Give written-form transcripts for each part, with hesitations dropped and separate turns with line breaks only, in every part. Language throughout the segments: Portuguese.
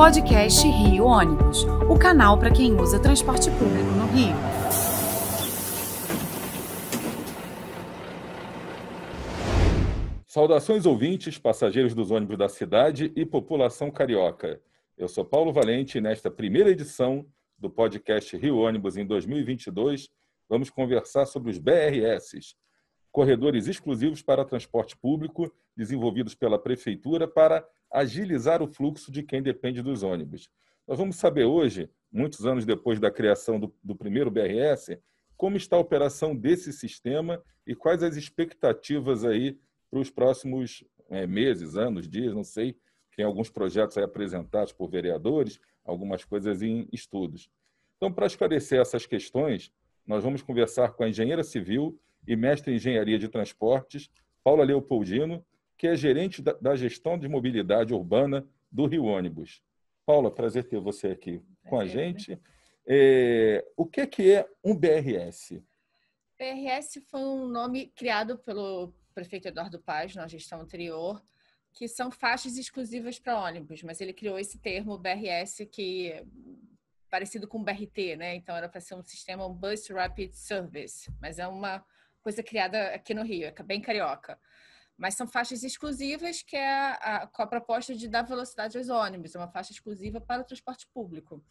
Podcast Rio Ônibus, o canal para quem usa transporte público no Rio.
Saudações ouvintes, passageiros dos ônibus da cidade e população carioca. Eu sou Paulo Valente e nesta primeira edição do podcast Rio Ônibus em 2022, vamos conversar sobre os BRS, corredores exclusivos para transporte público, desenvolvidos pela Prefeitura para agilizar o fluxo de quem depende dos ônibus. Nós vamos saber hoje, muitos anos depois da criação do primeiro BRS, como está a operação desse sistema e quais as expectativas aí para os próximos meses, anos, dias, não sei. Tem alguns projetos aí apresentados por vereadores, algumas coisas em estudos. Então, para esclarecer essas questões, nós vamos conversar com a engenheira civil e mestre em engenharia de transportes, Paula Leopoldino, que é gerente da gestão de mobilidade urbana do Rio Ônibus. Paula, prazer ter você aqui com a gente. O que é um BRS?
BRS foi um nome criado pelo prefeito Eduardo Paz, na gestão anterior, que são faixas exclusivas para ônibus, mas ele criou esse termo BRS, que é parecido com BRT, né? Então era para ser um sistema, um Bus Rapid Service, mas é uma coisa criada aqui no Rio, é bem carioca. Mas são faixas exclusivas, que é com a proposta de dar velocidade aos ônibus, é uma faixa exclusiva para o transporte público.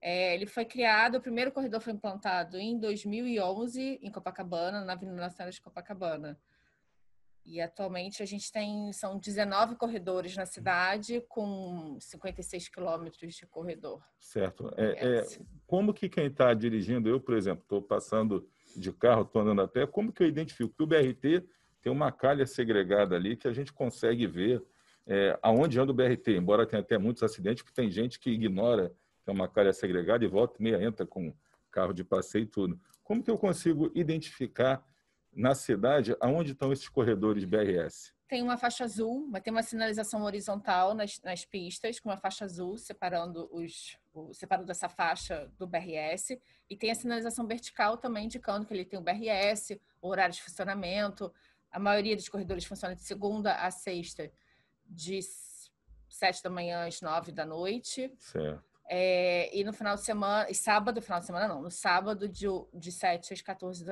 Ele foi criado, o primeiro corredor foi implantado em 2011, em Copacabana, na Avenida Nacional de Copacabana. E atualmente a gente são 19 corredores na cidade, com 56 quilômetros de corredor.
Certo. Como que quem está dirigindo, eu, por exemplo, estou passando de carro, estou andando a pé, como que eu identifico que o BRT tem uma calha segregada ali que a gente consegue ver aonde anda o BRT, embora tenha até muitos acidentes, porque tem gente que ignora que é uma calha segregada e volta e meia entra com carro de passeio e tudo. Como que eu consigo identificar na cidade aonde estão esses corredores BRS?
Tem uma faixa azul, mas tem uma sinalização horizontal nas pistas, com uma faixa azul separando essa faixa do BRS, e tem a sinalização vertical também indicando que ele tem o BRS, o horário de funcionamento. A maioria dos corredores funciona de segunda a sexta, de 7 da manhã às 9 da noite.
Certo.
E no final de semana, no sábado de 7 às 14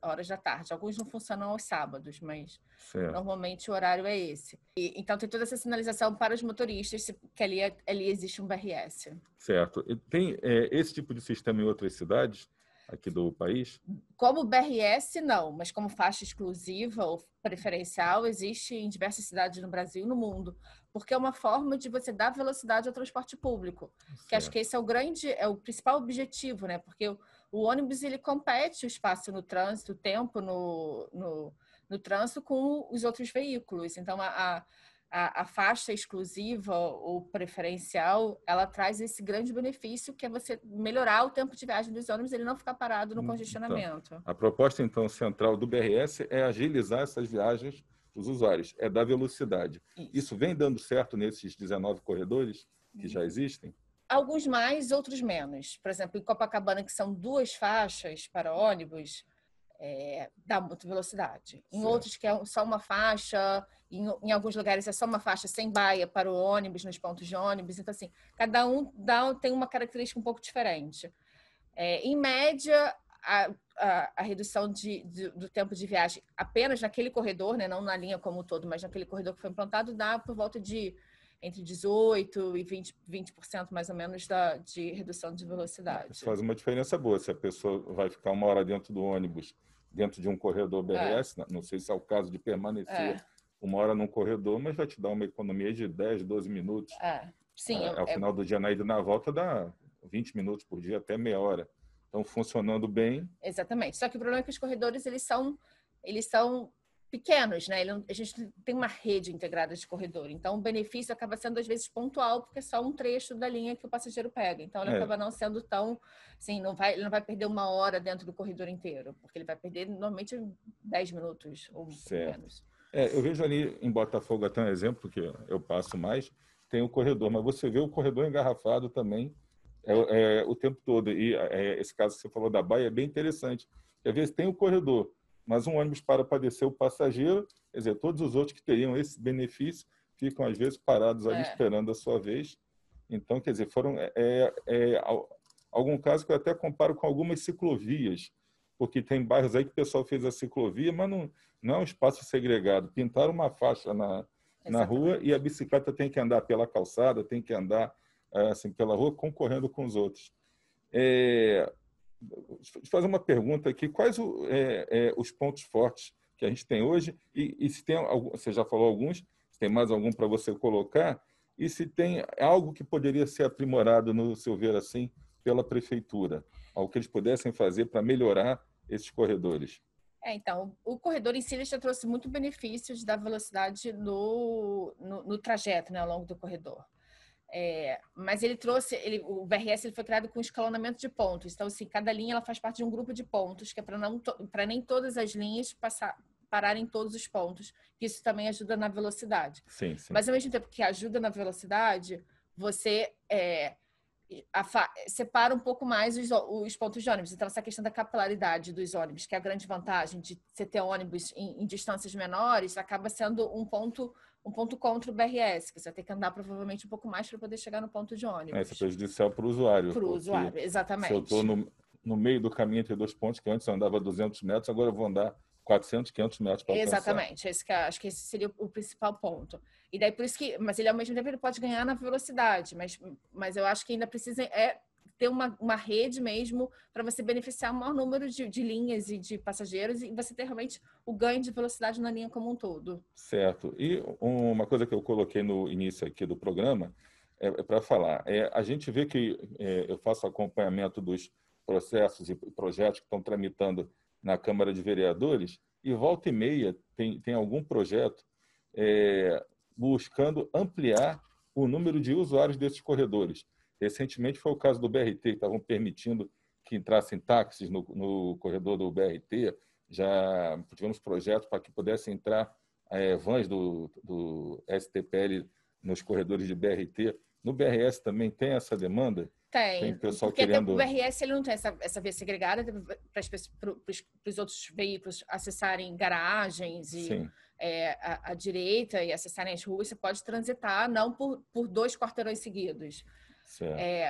horas da tarde. Alguns não funcionam aos sábados, mas certo, normalmente o horário é esse. Então tem toda essa sinalização para os motoristas, que ali existe um BRS.
Certo. E tem esse tipo de sistema em outras cidades aqui do país?
Como BRS, não, mas como faixa exclusiva ou preferencial, existe em diversas cidades no Brasil e no mundo, porque é uma forma de você dar velocidade ao transporte público, certo, que acho que esse é o principal objetivo, né? Porque o ônibus, ele compete o espaço no trânsito, o tempo no trânsito com os outros veículos. Então, a faixa exclusiva ou preferencial, ela traz esse grande benefício, que é você melhorar o tempo de viagem dos ônibus, ele não ficar parado no congestionamento.
Então, a proposta, então, central do BRS é agilizar essas viagens dos usuários, é dar velocidade. Isso vem dando certo nesses 19 corredores que já existem?
Alguns mais, outros menos. Por exemplo, em Copacabana, que são 2 faixas para ônibus, dá muita velocidade. Em outros, que é só uma faixa, em alguns lugares é só uma faixa sem baia para o ônibus, nos pontos de ônibus. Então, assim, cada um tem uma característica um pouco diferente. Em média, a redução do tempo de viagem apenas naquele corredor, né, não na linha como um todo, mas naquele corredor que foi implantado, dá por volta de entre 18% e 20% mais ou menos de redução de velocidade.
Isso faz uma diferença boa. Se a pessoa vai ficar 1 hora dentro do ônibus, dentro de um corredor BRS, não sei se é o caso de permanecer 1 hora num corredor, mas vai te dar uma economia de 10, 12 minutos.
Sim,
ao final do dia, na ida e na volta, dá 20 minutos por dia, até meia hora. Então, funcionando bem.
Exatamente. Só que o problema é que os corredores, eles são pequenos, né? A gente tem uma rede integrada de corredor. Então, o benefício acaba sendo, às vezes, pontual, porque é só um trecho da linha que o passageiro pega. Então, ele acaba não sendo tão... Assim, ele não vai perder 1 hora dentro do corredor inteiro, porque ele vai perder, normalmente, 10 minutos ou menos.
Eu vejo ali em Botafogo, até um exemplo, que eu passo mais, tem o corredor, mas você vê o corredor engarrafado também o tempo todo. E esse caso que você falou da baia é bem interessante. Às vezes tem o corredor, mas um ônibus para descer o passageiro, quer dizer, todos os outros que teriam esse benefício ficam, às vezes, parados ali esperando a sua vez Então, quer dizer, foram algum caso que eu até comparo com algumas ciclovias, porque tem bairros aí que o pessoal fez a ciclovia, mas não é um espaço segregado. Pintaram uma faixa na rua e a bicicleta tem que andar pela calçada, tem que andar assim, pela rua, concorrendo com os outros. Deixa eu fazer uma pergunta aqui. Quais os pontos fortes que a gente tem hoje? E se tem algum, você já falou alguns, se tem mais algum para você colocar? E se tem algo que poderia ser aprimorado, no seu ver assim, pela prefeitura? Algo que eles pudessem fazer para melhorar esses corredores?
Então, o corredor em si ele já trouxe muito benefícios da velocidade no trajeto, né, ao longo do corredor. Mas ele trouxe, o BRS ele foi criado com escalonamento de pontos. Então, assim, cada linha ela faz parte de um grupo de pontos, que é para nem todas as linhas pararem em todos os pontos. Isso também ajuda na velocidade.
Sim, sim.
Mas, ao mesmo tempo que ajuda na velocidade, você separa um pouco mais os pontos de ônibus. Então, essa questão da capilaridade dos ônibus, que é a grande vantagem de você ter ônibus em distâncias menores, acaba sendo um ponto contra o BRS, que você vai ter que andar provavelmente um pouco mais para poder chegar no ponto de ônibus.
Isso é prejudicial para o usuário.
Para o usuário, exatamente.
Se eu estou no meio do caminho entre dois pontos, que antes eu andava 200 metros, agora eu vou andar 400, 500 metros para alcançar.
Exatamente. Acho que esse seria o principal ponto. E daí, por isso que... Mas ele, ao mesmo tempo, ele pode ganhar na velocidade, mas eu acho que ainda precisa ter uma rede mesmo para você beneficiar o maior número de linhas e de passageiros e você ter realmente o ganho de velocidade na linha como um todo.
Certo. E uma coisa que eu coloquei no início aqui do programa para falar. A gente vê que eu faço acompanhamento dos processos e projetos que estão tramitando na Câmara de Vereadores e volta e meia tem algum projeto buscando ampliar o número de usuários desses corredores. Recentemente foi o caso do BRT, que estavam permitindo que entrassem táxis no corredor do BRT. Já tivemos projetos para que pudessem entrar vans do STPL nos corredores de BRT. No BRS também tem essa demanda?
Tem
pessoal
porque
querendo...
até o BRS ele não tem essa via segregada para os outros veículos acessarem garagens e a direita e acessarem as ruas. Você pode transitar, não por 2 quarteirões seguidos.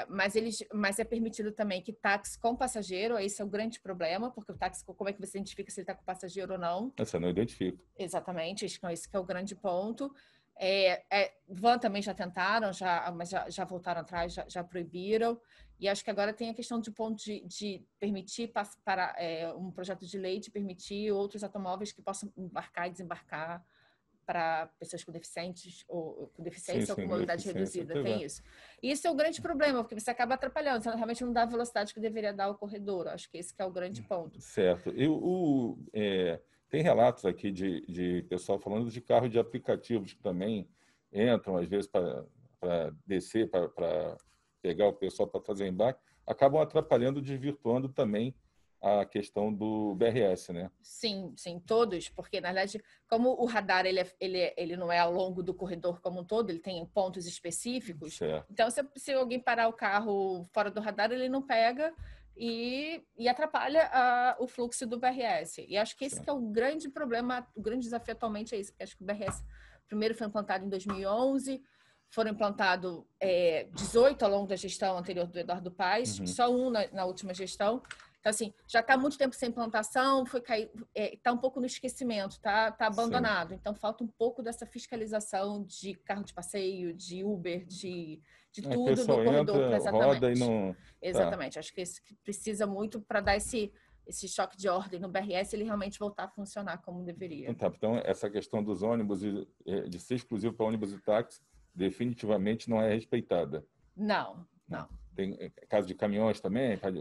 Mas é permitido também que táxi com passageiro, esse é o grande problema, porque o táxi, como é que você identifica se ele está com passageiro ou não?
Você não identifica.
Exatamente, esse que é o grande ponto. Van também já tentaram, mas já voltaram atrás, já proibiram. E acho que agora tem a questão de ponto de permitir para um projeto de lei de permitir outros automóveis que possam embarcar e desembarcar para pessoas com deficiência ou com mobilidade reduzida. Tem isso. E isso é o grande problema, porque você acaba atrapalhando, você realmente não dá a velocidade que deveria dar ao corredor. Acho que esse que é o grande ponto.
Certo. Tem relatos aqui de pessoal falando de carros de aplicativos que também entram, às vezes, para descer, para pegar o pessoal para fazer embarque, acabam atrapalhando, desvirtuando também a questão do BRS, né?
Sim, todos, porque, na verdade, como o radar ele não é ao longo do corredor como um todo, ele tem pontos específicos.
Certo.
Então, se alguém parar o carro fora do radar, ele não pega e atrapalha o fluxo do BRS. E acho que esse que é o grande problema, o grande desafio atualmente é isso, porque acho que o BRS primeiro foi implantado em 2011, foram implantados 18 ao longo da gestão anterior do Eduardo Paes, só um na última gestão. Então, assim, já está há muito tempo sem implantação, está um pouco no esquecimento, está abandonado. Sim. Então, falta um pouco dessa fiscalização de carro de passeio, de Uber, de tudo no corredor.
Roda e não...
Exatamente. Acho que esse precisa muito para dar esse choque de ordem no BRS, ele realmente voltar a funcionar como deveria.
Então, essa questão dos ônibus, de ser exclusivo para ônibus e táxi, definitivamente não é respeitada.
Não.
Tem caso de caminhões também?
Carro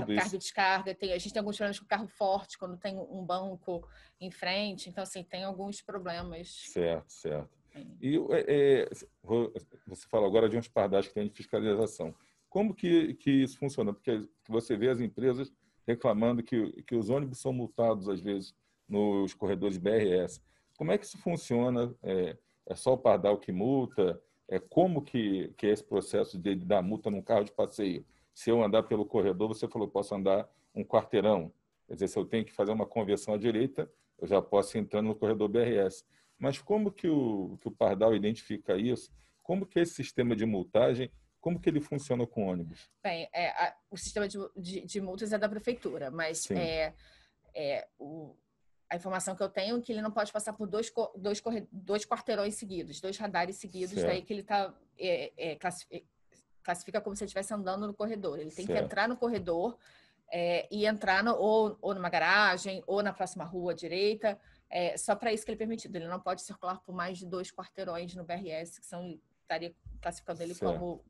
de descarga. A gente tem alguns problemas com carro forte, quando tem um banco em frente. Então, assim, tem alguns problemas.
Certo. E você fala agora de uns pardais que tem de fiscalização. Como que isso funciona? Porque você vê as empresas reclamando que os ônibus são multados, às vezes, nos corredores BRS. Como é que isso funciona? É só o pardal que multa? Como que é esse processo de dar multa num carro de passeio? Se eu andar pelo corredor, você falou, posso andar um quarteirão. Quer dizer, se eu tenho que fazer uma conversão à direita, eu já posso ir entrando no corredor BRS. Mas como que o pardal identifica isso? como que é esse sistema de multagem, como que ele funciona com ônibus?
Bem, o sistema de multas é da prefeitura, mas a informação que eu tenho é que ele não pode passar por dois quarteirões seguidos, 2 radares seguidos,
certo.
daí que ele classifica como se ele estivesse andando no corredor. Ele tem que entrar no corredor e entrar ou numa garagem ou na próxima rua à direita, só para isso que ele é permitido. Ele não pode circular por mais de 2 quarteirões no BRS, que estaria classificando ele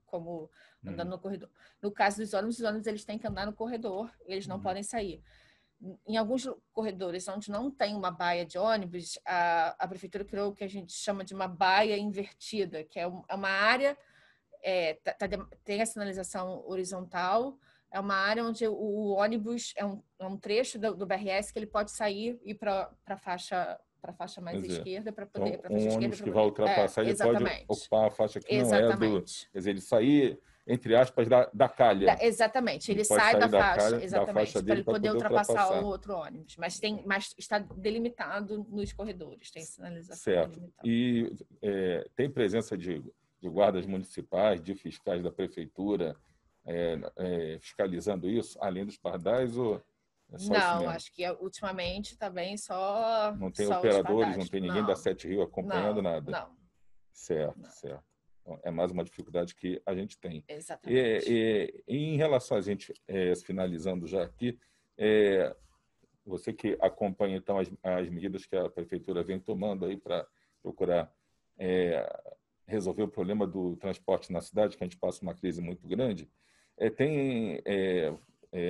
como andando no corredor. No caso dos ônibus, os ônibus eles têm que andar no corredor, eles não podem sair. Em alguns corredores onde não tem uma baia de ônibus, a prefeitura criou o que a gente chama de uma baia invertida, que é uma área, tem a sinalização horizontal, é uma área onde o ônibus é um trecho do BRS que ele pode sair e ir para a faixa mais esquerda para poder...
Então, um ônibus que vai ultrapassar, ele pode ocupar a faixa que não é do... Quer dizer, ele sair, entre aspas, da calha.
Exatamente, ele sai da faixa, para ele poder ultrapassar o outro ônibus. Mas está delimitado nos corredores, tem sinalização.
Certo. Delimitada. E tem presença de guardas municipais, de fiscais da prefeitura, fiscalizando isso, além dos pardais, ou...
Não, acho que ultimamente também só...
Não tem operadores, não tem ninguém da Sete Rio acompanhando nada?
Não.
Certo. Então, é mais uma dificuldade que a gente tem.
Exatamente.
E em relação a gente, finalizando já aqui, você que acompanha então as medidas que a prefeitura vem tomando aí para procurar resolver o problema do transporte na cidade, que a gente passa uma crise muito grande, tem...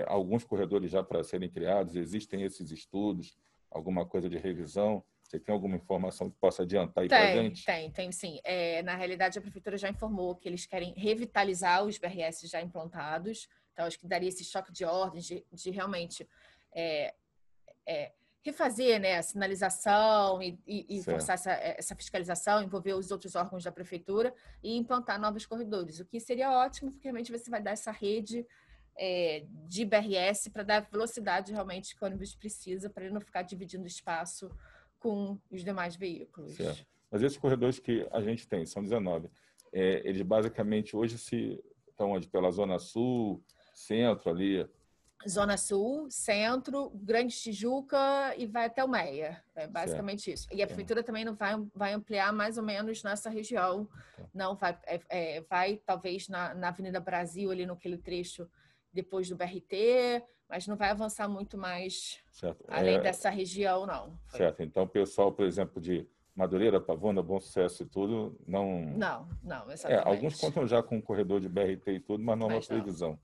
alguns corredores já para serem criados, existem esses estudos, alguma coisa de revisão? Você tem alguma informação que possa adiantar aí para a gente?
Tem sim. Na realidade, a prefeitura já informou que eles querem revitalizar os BRS já implantados, então acho que daria esse choque de ordens de realmente refazer, né, a sinalização e forçar essa fiscalização, envolver os outros órgãos da prefeitura e implantar novos corredores, o que seria ótimo, porque realmente você vai dar essa rede de BRS para dar velocidade realmente que o ônibus precisa, para ele não ficar dividindo espaço com os demais veículos.
Certo. Mas esses corredores que a gente tem, são 19, eles basicamente hoje estão onde? Pela Zona Sul, Centro ali?
Zona Sul, Centro, Grande Tijuca e vai até o Meia. É basicamente isso. E a prefeitura também não vai ampliar mais ou menos nessa região. Não vai talvez na Avenida Brasil, ali naquele trecho depois do BRT, mas não vai avançar muito mais além dessa região, não.
Certo. Então, o pessoal, por exemplo, de Madureira, Pavuna, Bom Sucesso e tudo, não...
Não, exatamente.
Alguns contam já com um corredor de BRT e tudo, mas não é uma previsão.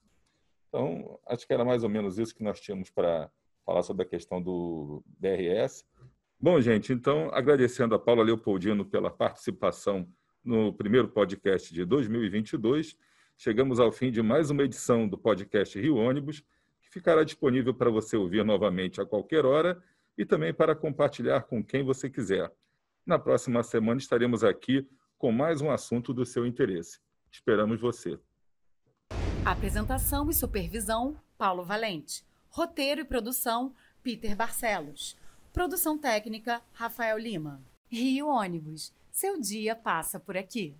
Então, acho que era mais ou menos isso que nós tínhamos para falar sobre a questão do BRS. Bom, gente, então, agradecendo a Paula Leopoldino pela participação no primeiro podcast de 2022, chegamos ao fim de mais uma edição do podcast Rio Ônibus, que ficará disponível para você ouvir novamente a qualquer hora e também para compartilhar com quem você quiser. Na próxima semana estaremos aqui com mais um assunto do seu interesse. Esperamos você.
Apresentação e supervisão, Paulo Valente. Roteiro e produção, Peter Barcelos. Produção técnica, Rafael Lima. Rio Ônibus. Seu dia passa por aqui.